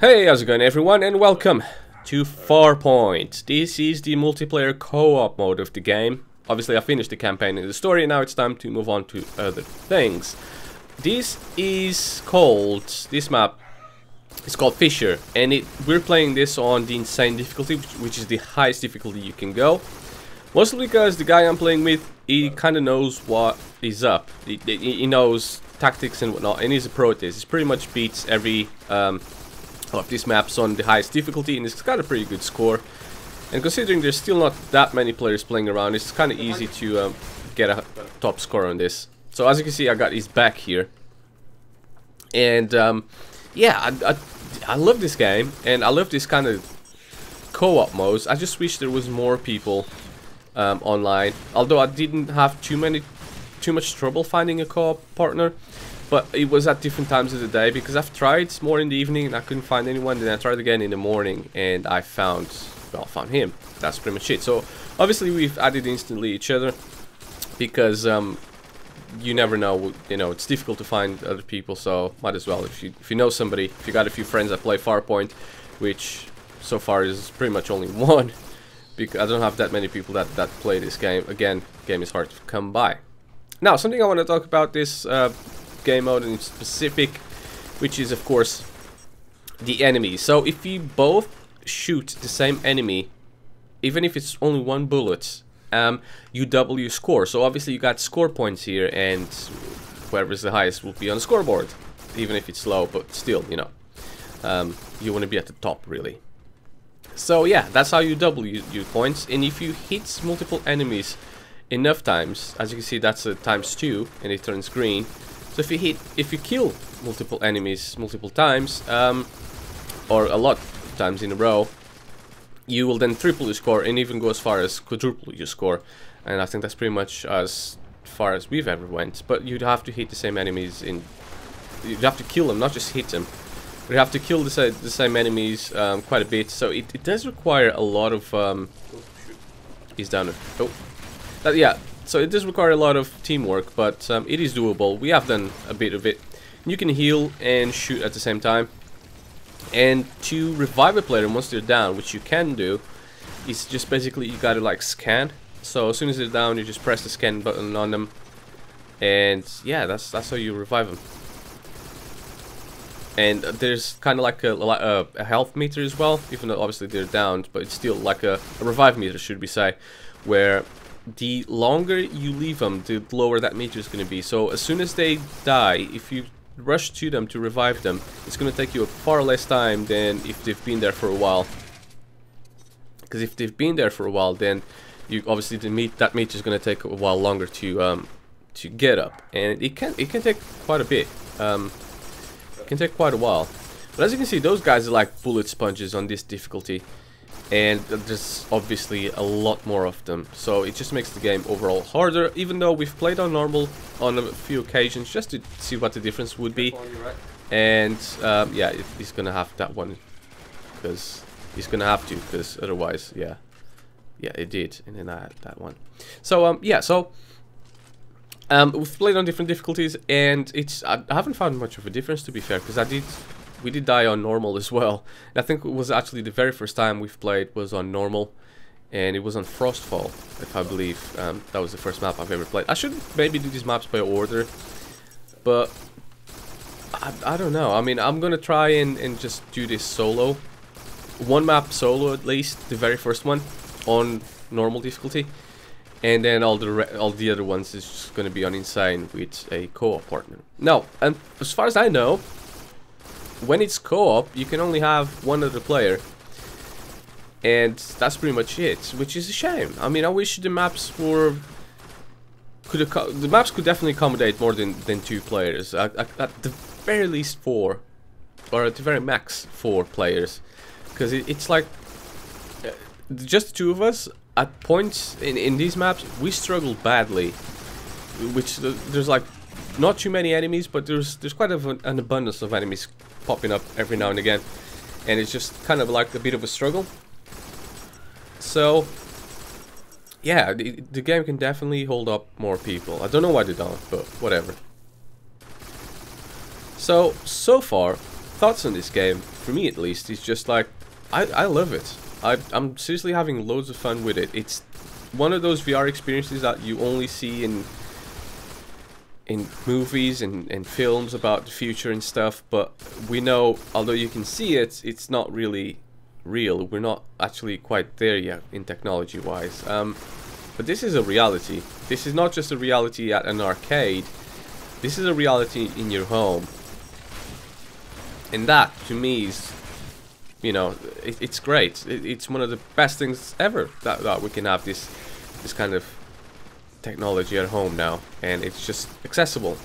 Hey, how's it going everyone, and welcome to Farpoint. This is the multiplayer co-op mode of the game. Obviously I finished the campaign and the story, and now it's time to move on to other things. This map is called Fissure, and we're playing this on the insane difficulty, which is the highest difficulty you can go. Mostly because the guy I'm playing with, he kind of knows what is up. He knows tactics and whatnot, and he's a pro at this. He pretty much beats every of these maps on the highest difficulty, and it's got a pretty good score. And considering there's still not that many players playing around, it's kind of easy to get a top score on this. So as you can see, I got his back here, and yeah, I love this game, and I love this kind of co-op modes. I just wish there was more people online, although I didn't have too much trouble finding a co-op partner. But it was at different times of the day, because I've tried more in the evening and I couldn't find anyone. Then I tried again in the morning and I found him. That's pretty much it. So obviously we've added instantly each other, because you never know, it's difficult to find other people. So might as well, if you know somebody, if you got a few friends that play Farpoint, which so far is pretty much only one, because I don't have that many people that play this game. Again, game is hard to come by. Now, something I want to talk about this game mode in specific, which is of course the enemies. So if you both shoot the same enemy, even if it's only one bullet, you double your score. So obviously you got score points here, and whoever's the highest will be on the scoreboard, even if it's low. But still, you want to be at the top, really. So yeah, that's how you double your points. And if you hit multiple enemies enough times, as you can see, that's a ×2, and it turns green. So if you kill multiple enemies multiple times, or a lot of times in a row, you will then triple your score, and even go as far as quadruple your score. And I think that's pretty much as far as we've ever went. But you'd have to hit the same enemies you'd have to kill them, not just hit them. But you have to kill the same enemies quite a bit. So it does require a lot of he's down there. Oh, yeah. So it does require a lot of teamwork, but it is doable. We have done a bit of it. You can heal and shoot at the same time. And to revive a player once they're down, which you can do, is just basically you gotta like scan. So as soon as they're down, you just press the scan button on them, and yeah, that's how you revive them. And there's kind of like a health meter as well, even though obviously they're down, but it's still like a revive meter, should we say, where the longer you leave them, the lower that meter is going to be. So as soon as they die, if you rush to them to revive them, it's going to take you far less time than if they've been there for a while. Because if they've been there for a while, then you obviously that meter is going to take a while longer to get up, and it can take quite a bit. It can take quite a while. But as you can see, those guys are like bullet sponges on this difficulty. And there's obviously a lot more of them, so it just makes the game overall harder, even though we've played on normal on a few occasions just to see what the difference would be. And yeah, he's gonna have that one, because he's gonna have to, because otherwise, yeah, it did. And then I had that one. So yeah, so we've played on different difficulties, and I haven't found much of a difference, to be fair, because we did die on normal as well. And I think it was actually the very first time we've played was on normal, and it was on Frostfall, if I believe. That was the first map I've ever played. I should maybe do these maps by order, but I don't know. I mean, I'm gonna try and just do this solo. One map solo at least, the very first one, on normal difficulty. And then all the other ones is just gonna be on insane with a co-op partner. Now, and as far as I know, when it's co-op, you can only have one other player, and that's pretty much it, which is a shame. I mean, I wish the maps could definitely accommodate more than 2 players. At the very least 4, or at the very max 4 players, because it's like just the 2 of us. At points in these maps, we struggle badly, which there's like not too many enemies, but there's quite an abundance of enemies popping up every now and again, and it's just kind of like a bit of a struggle. So yeah, the game can definitely hold up more people. I don't know why they don't, but whatever. So far, thoughts on this game. for me at least, is just like, I love it. I'm seriously having loads of fun with it. It's one of those VR experiences that you only see in movies and films about the future and stuff, but we know, although you can see it, it's not really real. We're not actually quite there yet in technology wise. But this is a reality. This is not just a reality at an arcade. This is a reality in your home. And that, to me, is, you know, it's great. It's one of the best things ever that we can have this kind of technology at home now, and it's just accessible.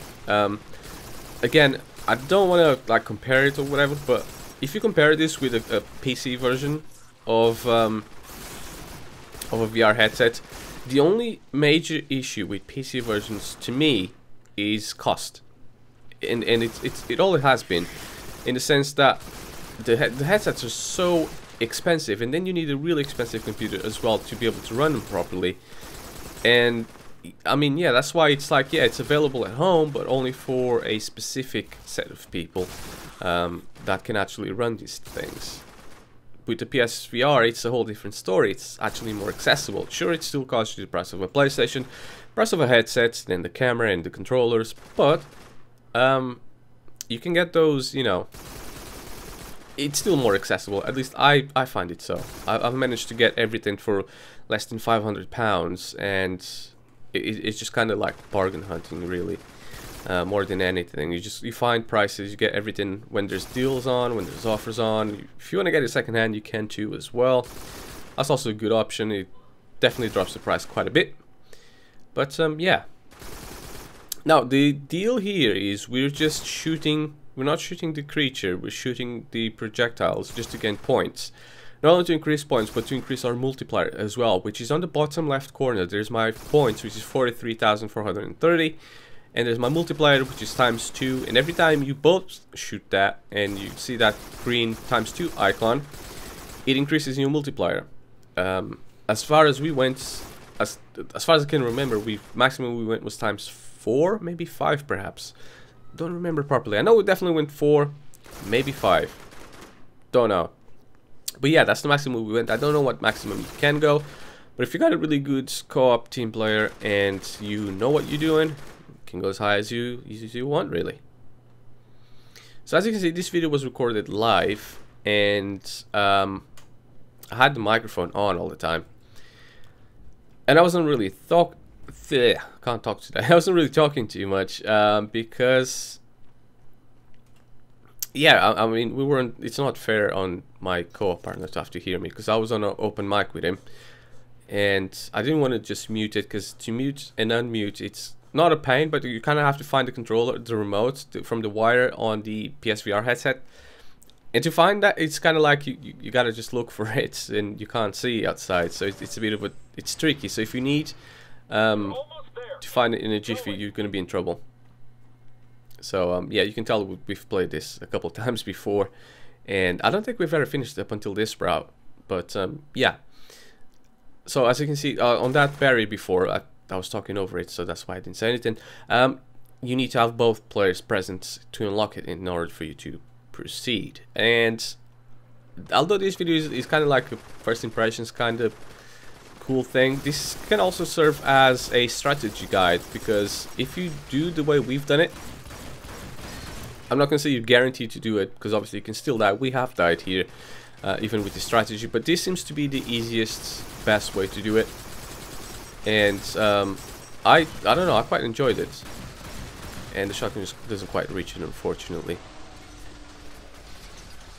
Again, I don't want to like compare it or whatever, but if you compare this with a PC version of a VR headset, the only major issue with PC versions to me is cost, and it always has been, in the sense that the headsets are so expensive, and then you need a really expensive computer as well to be able to run them properly. And I mean, yeah, that's why it's like, yeah, it's available at home, but only for a specific set of people that can actually run these things. With the PSVR, it's a whole different story. It's actually more accessible. Sure, it still costs you the price of a PlayStation, price of a headset, then the camera and the controllers, but you can get those, you know, it's still more accessible. At least I find it so. I've managed to get everything for less than £500, and it's just kind of like bargain hunting, really, more than anything. You find prices, you get everything when there's deals on, when there's offers on. If you want to get it secondhand, you can too as well. That's also a good option. It definitely drops the price quite a bit. But yeah. Now the deal here is we're just shooting. We're not shooting the creature, we're shooting the projectiles just to gain points. Not only to increase points, but to increase our multiplier as well, which is on the bottom left corner. There's my points, which is 43,430, and there's my multiplier, which is ×2, and every time you both shoot that, and you see that green ×2 icon, it increases your multiplier. As far as we went, as far as I can remember, maximum we went was ×4, maybe 5 perhaps. Don't remember properly. I know we definitely went 4, maybe 5. Don't know. But yeah, that's the maximum we went. I don't know what maximum you can go, but if you got a really good co-op team player and you know what you're doing, you can go as high as you want, really. So as you can see, this video was recorded live, and I had the microphone on all the time, and I wasn't really can't talk today. I wasn't really talking too much because, yeah, I mean, we weren't. It's not fair on my co-op partner to have to hear me, because I was on an open mic with him, and I didn't want to just mute it, because to mute and unmute, it's not a pain, but you kind of have to find the controller, the remote from the wire on the PSVR headset, and to find that, it's kind of like you gotta just look for it, and you can't see outside, so it's a bit of it's tricky. So if you need to find it in a jiffy, you're gonna be in trouble. So yeah, you can tell we've played this a couple times before, and I don't think we've ever finished up until this route. But yeah, so as you can see on that berry before, I was talking over it, so that's why I didn't say anything. You need to have both players present to unlock it in order for you to proceed. And although this video is kind of like a first impressions kind of cool thing, this can also serve as a strategy guide, because if you do the way we've done it, I'm not gonna say you're guaranteed to do it, because obviously you can still die. We have died here, even with the strategy, but this seems to be the easiest, best way to do it. And I don't know, I quite enjoyed it. And the shotgun just doesn't quite reach it, unfortunately.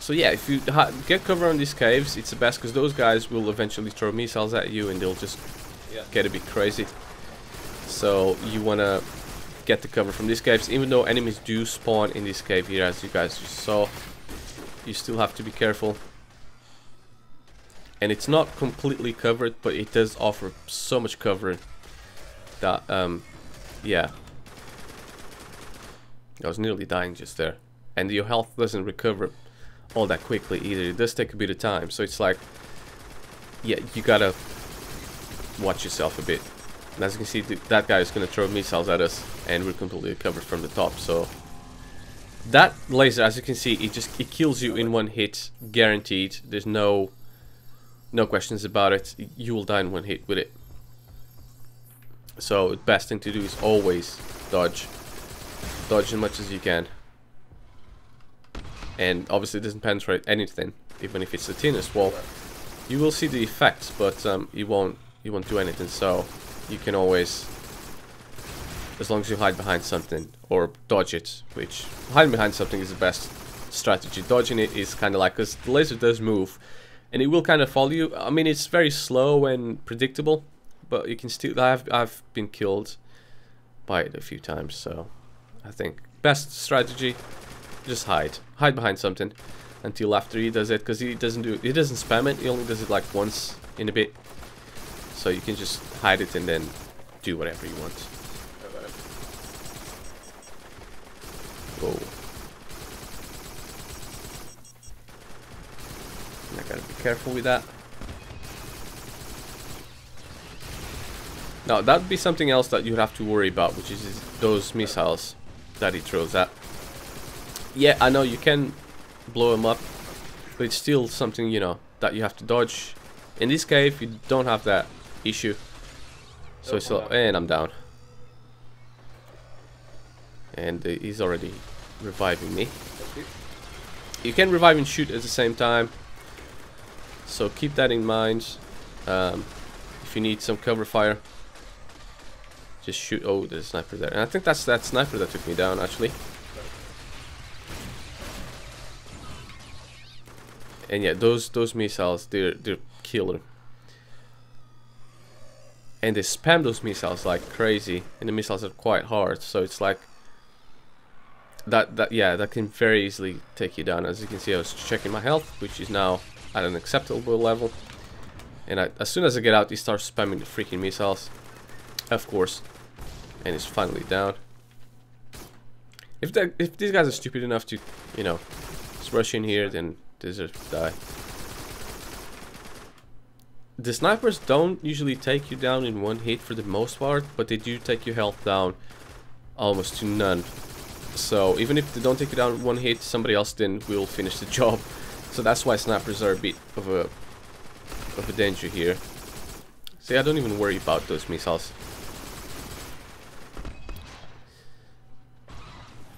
So yeah, if you get cover on these caves, it's the best, because those guys will eventually throw missiles at you, and they'll just get a bit crazy. So you wanna get the cover from these caves, even though enemies do spawn in this cave here, as you guys just saw. You still have to be careful, and it's not completely covered, but it does offer so much cover that yeah, I was nearly dying just there. And your health doesn't recover all that quickly either. It does take a bit of time, so it's like, yeah, you gotta watch yourself a bit. And as you can see, that guy is gonna throw missiles at us, and we're completely covered from the top, so That laser, as you can see, it kills you in one hit, guaranteed. There's no questions about it. You will die in one hit with it. So the best thing to do is always dodge as much as you can. And obviously it doesn't penetrate anything, even if it's the thinnest wall. You will see the effects, but you won't do anything. So you can always, as long as you hide behind something or dodge it, which hiding behind something is the best strategy. Dodging it is kind of like, because the laser does move and it will kind of follow you. I mean, it's very slow and predictable, but you can still, I've been killed by it a few times. So I think best strategy, just hide behind something until after he does it, because he doesn't spam it. He only does it like once in a bit, so you can just hide it and then do whatever you want. Whoa. I gotta be careful with that. Now that would be something else that you'd have to worry about, which is those missiles that he throws at. Yeah, I know you can blow him up, but it's still something, you know, that you have to dodge. In this cave, you don't have that issue. So it's all, and I'm down. And he's already reviving me. You can revive and shoot at the same time, so keep that in mind. If you need some cover fire, just shoot. Oh, there's a sniper there, and I think that's that sniper that took me down, actually. And yeah, those missiles, they're killer. And they spam those missiles like crazy, and the missiles are quite hard, so it's like that can very easily take you down. As you can see, I was checking my health, which is now at an acceptable level, and as soon as I get out, he starts spamming the freaking missiles, of course, and it's finally down. If these guys are stupid enough to, you know, just rush in here, then deserve to die. The snipers don't usually take you down in one hit for the most part, but they do take your health down almost to none. So even if they don't take you down in one hit, somebody else then will finish the job. So that's why snipers are a bit of a danger here. See, I don't even worry about those missiles.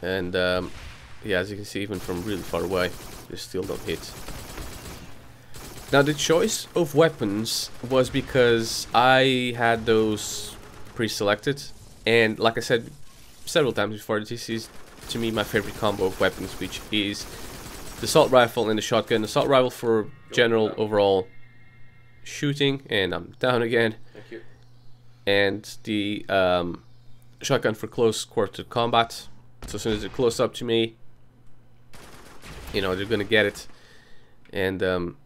And yeah, as you can see, even from really far away, they still don't hit. Now the choice of weapons was because I had those pre-selected, and like I said several times before, this is to me my favorite combo of weapons, which is the assault rifle and the shotgun. The assault rifle for general overall shooting, and I'm down again. Thank you. And the shotgun for close quarter combat. So as soon as they're close up to me, you know, they're gonna get it. And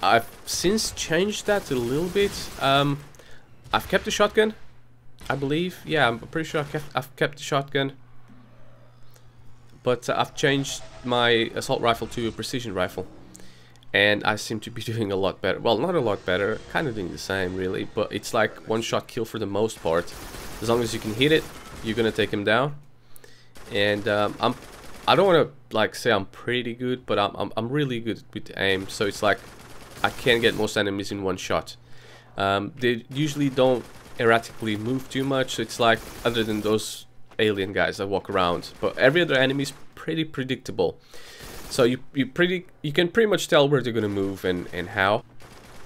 I've since changed that a little bit. I've kept the shotgun, I believe. Yeah, I'm pretty sure I've kept the shotgun. But I've changed my assault rifle to a precision rifle. And I seem to be doing a lot better. Well, not a lot better, kind of doing the same really. But it's like one shot kill for the most part. As long as you can hit it, you're gonna take him down. And I don't want to like say I'm pretty good, but I'm really good with the aim. So it's like I can get most enemies in one shot. They usually don't erratically move too much. So it's like, other than those alien guys that walk around, but every other enemy is pretty predictable. So you can pretty much tell where they're gonna move and how.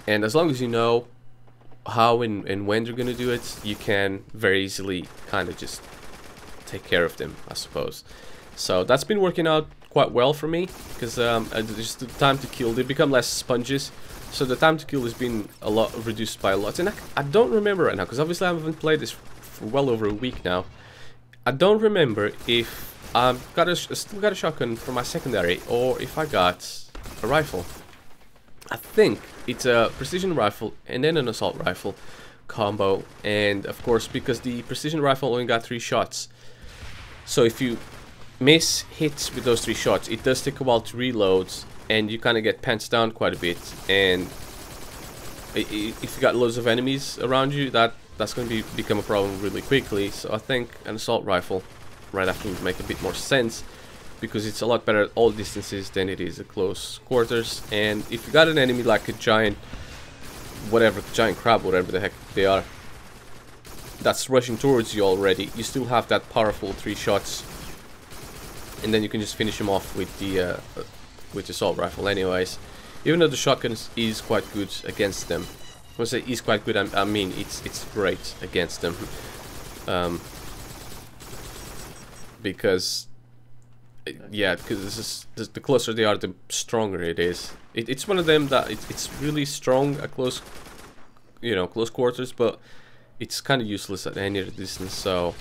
And as long as you know how and when they're gonna do it, you can very easily kind of just take care of them, I suppose. So that's been working out quite well for me, because just the time to kill, they become less sponges, so the time to kill has been a lot reduced by a lot. And I don't remember right now, because obviously I haven't played this for well over a week now. I don't remember if I've still got a shotgun for my secondary, or if I got a rifle. I think it's a precision rifle and then an assault rifle combo, and of course because the precision rifle only got 3 shots, so if you miss hits with those 3 shots, it does take a while to reload, and you kind of get pants down quite a bit. And if you got loads of enemies around you, that's going to become a problem really quickly. So I think an assault rifle right after would make a bit more sense. because it's a lot better at all distances than it is at close quarters. And if you got an enemy like a giant, giant crab, whatever the heck they are, that's rushing towards you already, you still have that powerful 3 shots, and then you can just finish him off with the assault rifle anyways. Even though the shotgun is quite good against them. When I say is quite good, I mean it's great against them. Because yeah, because the closer they are, the stronger it is. It's one of them that it's really strong at close, close quarters, but it's kind of useless at any other distance. So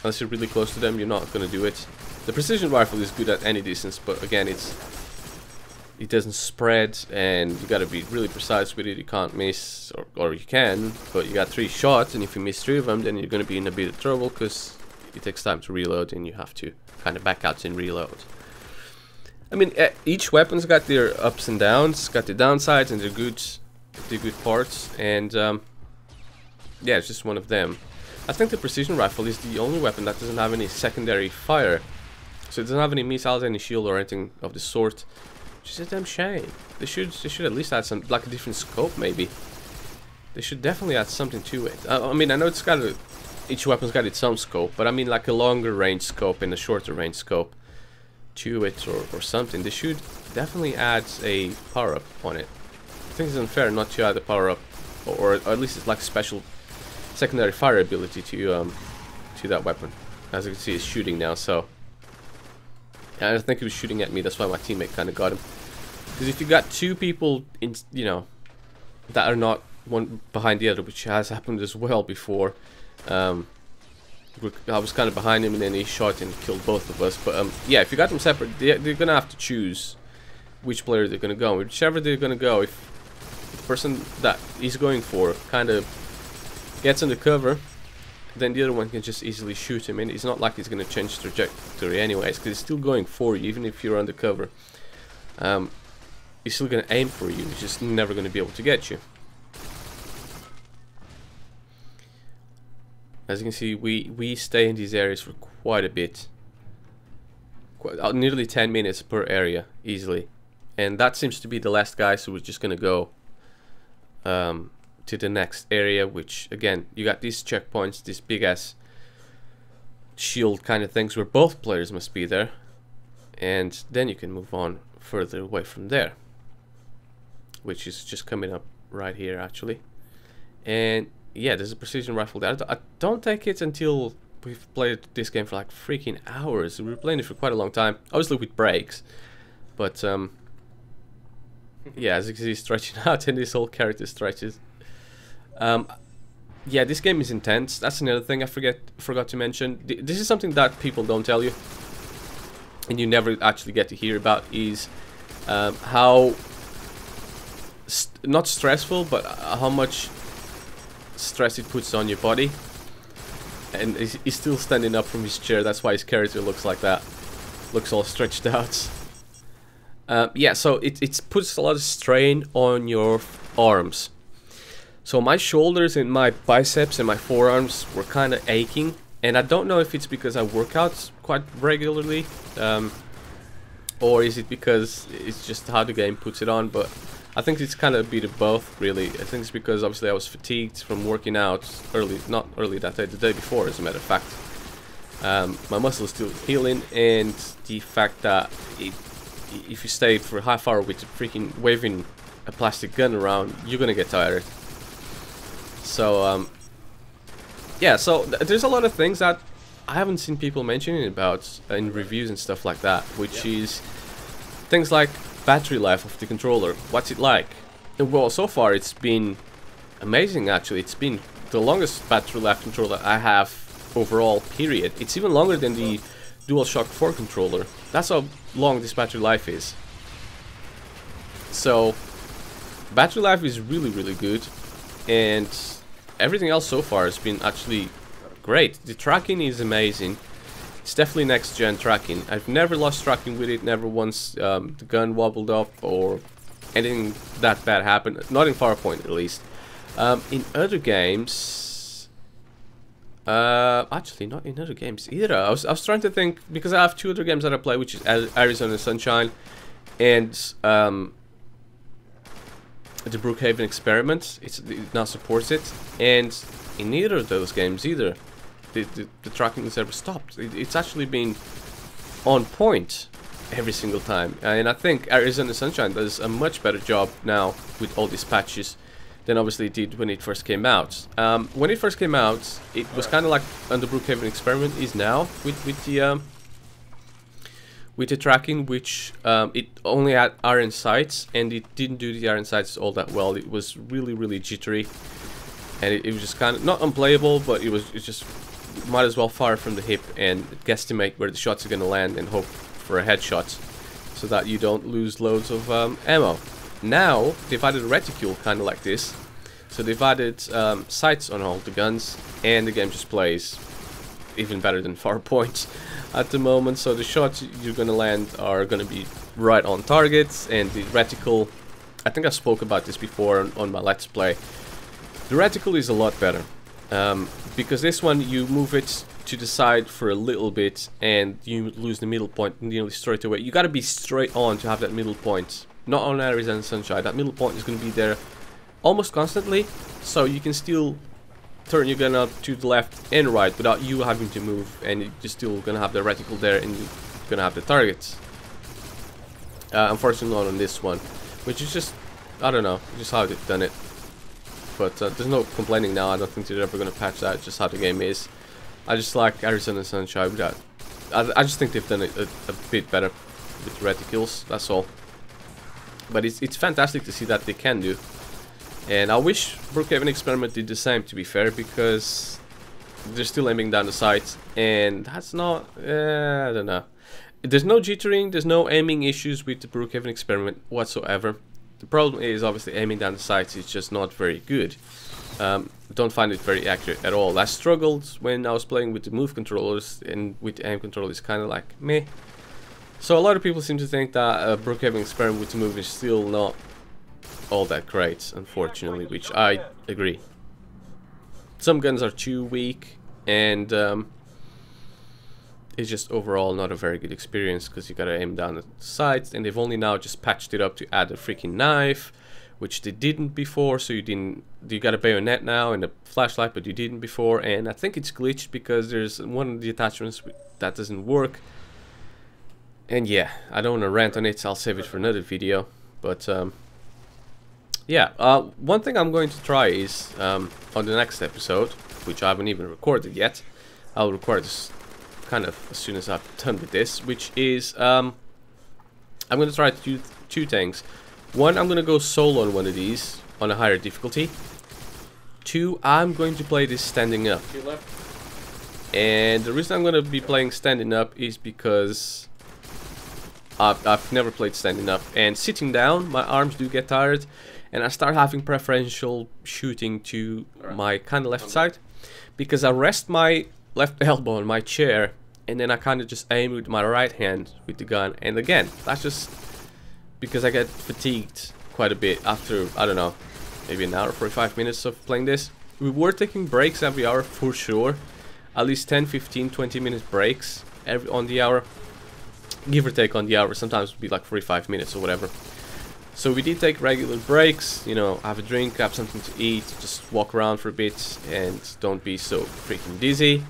unless you're really close to them, you're not gonna do it. The precision rifle is good at any distance, but again, it doesn't spread, and you gotta be really precise with it. You can't miss, or you can, but you got 3 shots, and if you miss 3 of them, then you're gonna be in a bit of trouble, because it takes time to reload, and you have to kind of back out and reload. I mean, each weapon's got their ups and downs, got their downsides and their good parts, and yeah, it's just one of them. I think the precision rifle is the only weapon that doesn't have any secondary fire, so it doesn't have any missiles, any shield, or anything of the sort. Which is a damn shame. They should at least add some, like a different scope, maybe. They should definitely add something to it. I mean, I know it's got each weapon's got its own scope, but I mean like a longer range scope and a shorter range scope to it, or something. They should definitely add a power up on it. I think it's unfair not to add a power up, or at least it's like special secondary fire ability to that weapon. As you can see, it's shooting now, so. And I think he was shooting at me, that's why my teammate kind of got him. Because if you got 2 people in, that are not one behind the other, which has happened as well before. I was kind of behind him, and then he shot and killed both of us. But yeah, if you got them separate, they're gonna have to choose which player they're gonna go. Whichever they're gonna go, if the person that he's going for kind of gets under cover, then the other one can just easily shoot him, and it's not like he's going to change trajectory anyways, because he's still going for you, even if you're undercover. He's still going to aim for you, he's just never going to be able to get you. As you can see, we stay in these areas for quite a bit. Nearly 10 minutes per area, easily. And that seems to be the last guy, so we're just going to go to the next area, which again, you got these checkpoints, these big ass shield kind of things where both players must be there, and then you can move on further away from there, which is just coming up right here actually. And yeah, there's a precision rifle there. I don't take it until we've played this game for like freaking hours. We were playing it for quite a long time, obviously with breaks, but yeah, as you can see, stretching out, and this whole character stretches. Yeah, this game is intense. That's another thing I forgot to mention. This is something that people don't tell you, and you never actually get to hear about, is how not stressful, but how much stress it puts on your body. And he's still standing up from his chair. That's why his character looks like that, looks all stretched out. Yeah, so it puts a lot of strain on your arms. So my shoulders and my biceps and my forearms were kind of aching, and I don't know if it's because I work out quite regularly, or is it because it's just how the game puts it on, but I think it's kind of a bit of both, really. I think it's because obviously I was fatigued from working out not early that day, the day before, as a matter of fact. My muscles still healing, and the fact that if you stay for a half hour with freaking waving a plastic gun around, you're gonna get tired. So yeah, so there's a lot of things that I haven't seen people mentioning about in reviews and stuff like that, which is things like battery life of the controller. What's it like? And well, so far it's been amazing actually. It's been the longest battery life controller I have overall, period. It's even longer than the DualShock 4 controller. That's how long this battery life is. So battery life is really good, and everything else so far has been actually great. The tracking is amazing. It's definitely next gen tracking. I've never lost tracking with it, never once the gun wobbled up or anything that bad happened. Not in Farpoint, at least. In other games, Actually, not in other games either. I was trying to think, because I have two other games that I play, which is Arizona Sunshine and the Brookhaven Experiment. It now supports it, and in neither of those games either the tracking has ever stopped. It's actually been on point every single time, and I think Arizona Sunshine does a much better job now with all these patches than obviously it did when it first came out. When it first came out, it was kind of like the Brookhaven Experiment is now with the tracking, which it only had iron sights, and it didn't do the iron sights all that well. It was really jittery, and it was just kind of not unplayable, but it's just might as well fire from the hip and guesstimate where the shots are going to land and hope for a headshot, so that you don't lose loads of ammo. Now they've added a reticule kind of like this, so they've added sights on all the guns, and the game just plays even better than Farpoint at the moment. So the shots you're going to land are going to be right on targets, and the reticle, I think I spoke about this before on my Let's Play, the reticle is a lot better, because this one you move it to the side for a little bit and you lose the middle point nearly straight away. You got to be straight on to have that middle point. Not on Arizona Sunshine, that middle point is going to be there almost constantly, so you can still turn your gun up to the left and right without you having to move, and you're still going to have the reticle there and you're going to have the targets. Unfortunately not on this one, which is just, I don't know, just how they've done it. But there's no complaining now. I don't think they're ever going to patch that, just how the game is. I just like Arizona Sunshine without, I just think they've done it a bit better with reticules, that's all. But it's fantastic to see that they can do. And I wish Brookhaven Experiment did the same, to be fair, because they're still aiming down the sights, and that's not, I don't know. There's no jittering, there's no aiming issues with the Brookhaven Experiment whatsoever. The problem is obviously aiming down the sights is just not very good. Don't find it very accurate at all. I struggled when I was playing with the move controllers, and with the aim control it's kind of like meh. So a lot of people seem to think that Brookhaven Experiment with the move is still not all that great, unfortunately, which I agree. Some guns are too weak, and it's just overall not a very good experience, because you gotta aim down the sights, and they've only now just patched it up to add a freaking knife, which they didn't before. So you got a bayonet now and a flashlight, but you didn't before, and I think it's glitched because there's one of the attachments that doesn't work. And yeah, I don't want to rant on it, so I'll save it for another video. But yeah, one thing I'm going to try is on the next episode, which I haven't even recorded yet. I'll record this kind of as soon as I'm done with this, which is I'm going to try to do two things. One, I'm going to go solo on one of these on a higher difficulty. Two, I'm going to play this standing up. And the reason I'm going to be playing standing up is because I've never played standing up, and sitting down my arms do get tired, and I start having preferential shooting to my kind of left side, because I rest my left elbow on my chair and then I kind of just aim with my right hand with the gun. And again, that's just because I get fatigued quite a bit after, I don't know, maybe an hour, 45 minutes of playing this. We were taking breaks every hour for sure, at least 10, 15, 20 minute breaks on the hour, give or take on the hour. Sometimes it would be like 45 minutes or whatever. So we did take regular breaks, you know, have a drink, have something to eat, just walk around for a bit and don't be so freaking dizzy.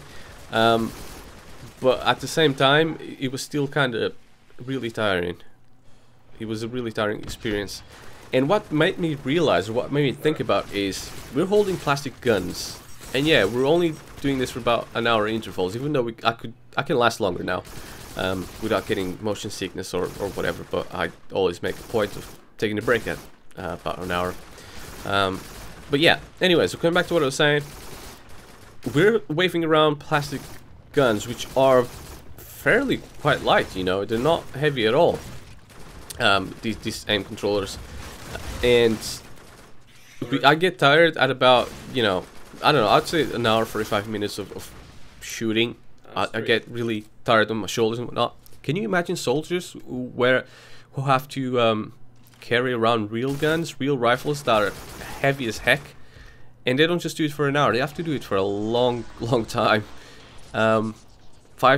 But at the same time, it was still kind of really tiring. It was a really tiring experience. And what made me realize, or what made me think about, is we're holding plastic guns. And yeah, we're only doing this for about an hour intervals, even though I can last longer now, without getting motion sickness or whatever. But I always make a point of taking a break at about an hour. But yeah, anyway, so coming back to what I was saying, we're waving around plastic guns, which are fairly quite light, you know, they're not heavy at all, these aim controllers. And I get tired at about, you know, I don't know, I'd say an hour, 45 minutes of shooting. I get really tired on my shoulders and whatnot. Can you imagine soldiers who have to carry around real guns, real rifles that are heavy as heck, And they don't just do it for an hour, they have to do it for a long time. 5,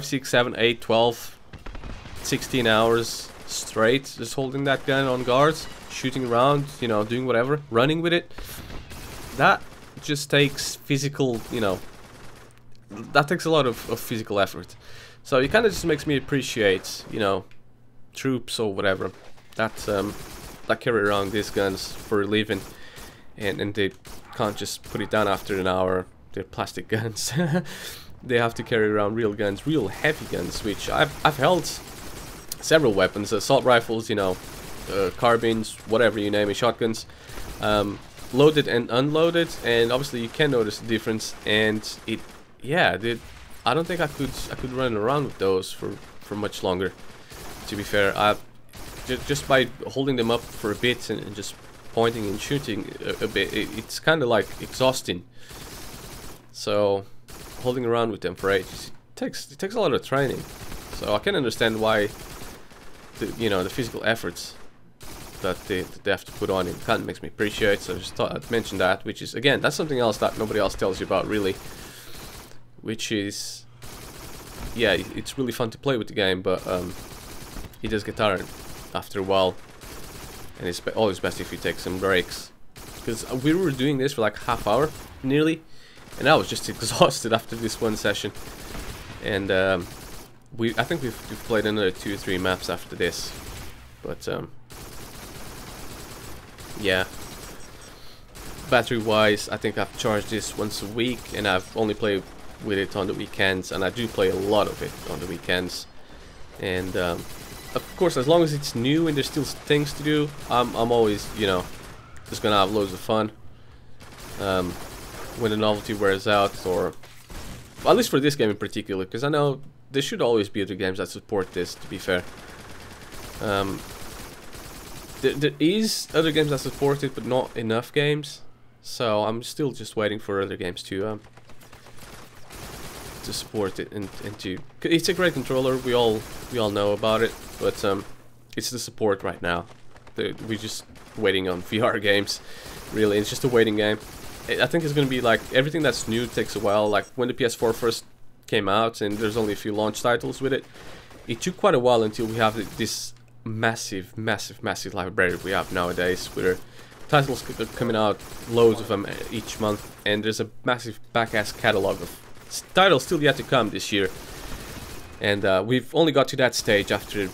6, 7, 8, 12, 16 hours straight just holding that gun on guards, shooting around, you know, doing whatever, running with it. That just takes physical, you know, that takes a lot of physical effort. So it kind of just makes me appreciate, you know, troops or whatever that carry around these guns for a living, and they can't just put it down after an hour. They're plastic guns. They have to carry around real guns, real heavy guns, which I've held several weapons, assault rifles, you know, carbines, whatever you name it, shotguns, loaded and unloaded, and obviously you can notice the difference. And it, yeah, I don't think I could run around with those for much longer. To be fair, just by holding them up for a bit and just pointing and shooting a bit, it's kind of like exhausting. So holding around with them for ages, it takes a lot of training. So I can understand why the physical efforts that they have to put on it kind of makes me appreciate. So I just thought I'd mention that, which is, again, that's something else that nobody else tells you about really, which is, yeah, it's really fun to play with the game, but it does get tired after a while, and it's always best if you take some breaks, because we were doing this for like half hour nearly, and I was just exhausted after this one session. And I think we've played another 2 or 3 maps after this, but yeah, battery wise, I think I've charged this once a week, and I've only played with it on the weekends, and I do play a lot of it on the weekends. And of course, as long as it's new and there's still things to do, I'm always, you know, just gonna have loads of fun when the novelty wears out, or well, at least for this game in particular, because I know there should always be other games that support this, to be fair. There is other games that support it, but not enough games, so I'm still just waiting for other games to support it, and to, it's a great controller, we all know about it, but it's the support right now. We're just waiting on VR games, really. It's just a waiting game. I think it's gonna be like everything that's new takes a while. Like when the PS4 first came out, and there's only a few launch titles with it, it took quite a while until we have this massive library we have nowadays, where titles coming out, loads of them each month, and there's a massive back-ass catalog of titles still yet to come this year. And we've only got to that stage after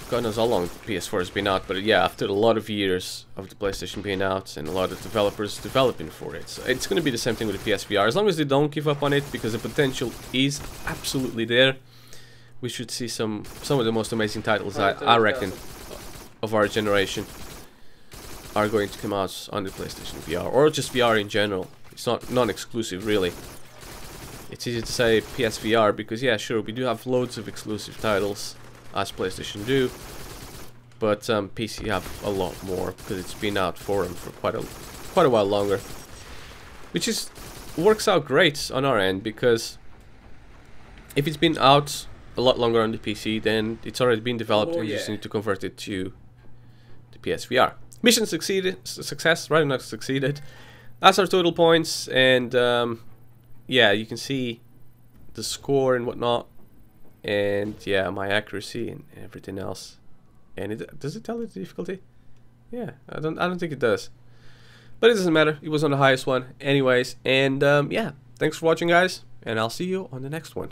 God knows how long PS4 has been out, but yeah, after a lot of years of the PlayStation being out and a lot of developers developing for it. So it's going to be the same thing with the PSVR, as long as they don't give up on it, because the potential is absolutely there. We should see some of the most amazing titles I reckon of our generation are going to come out on the PlayStation VR, or just VR in general. It's not non-exclusive really. It's easy to say PSVR because, yeah, sure, we do have loads of exclusive titles, as PlayStation do, but PC have a lot more because it's been out for them for quite a while longer, which is works out great on our end, because if it's been out a lot longer on the PC, then it's already been developed, and you just need to convert it to the PSVR. Mission success, right? Not succeeded. That's our total points, and yeah, you can see the score and whatnot, and yeah, my accuracy and everything else. And does it tell you the difficulty? Yeah, I don't think it does, but it doesn't matter. It was on the highest one anyways. And yeah, thanks for watching, guys, and I'll see you on the next one.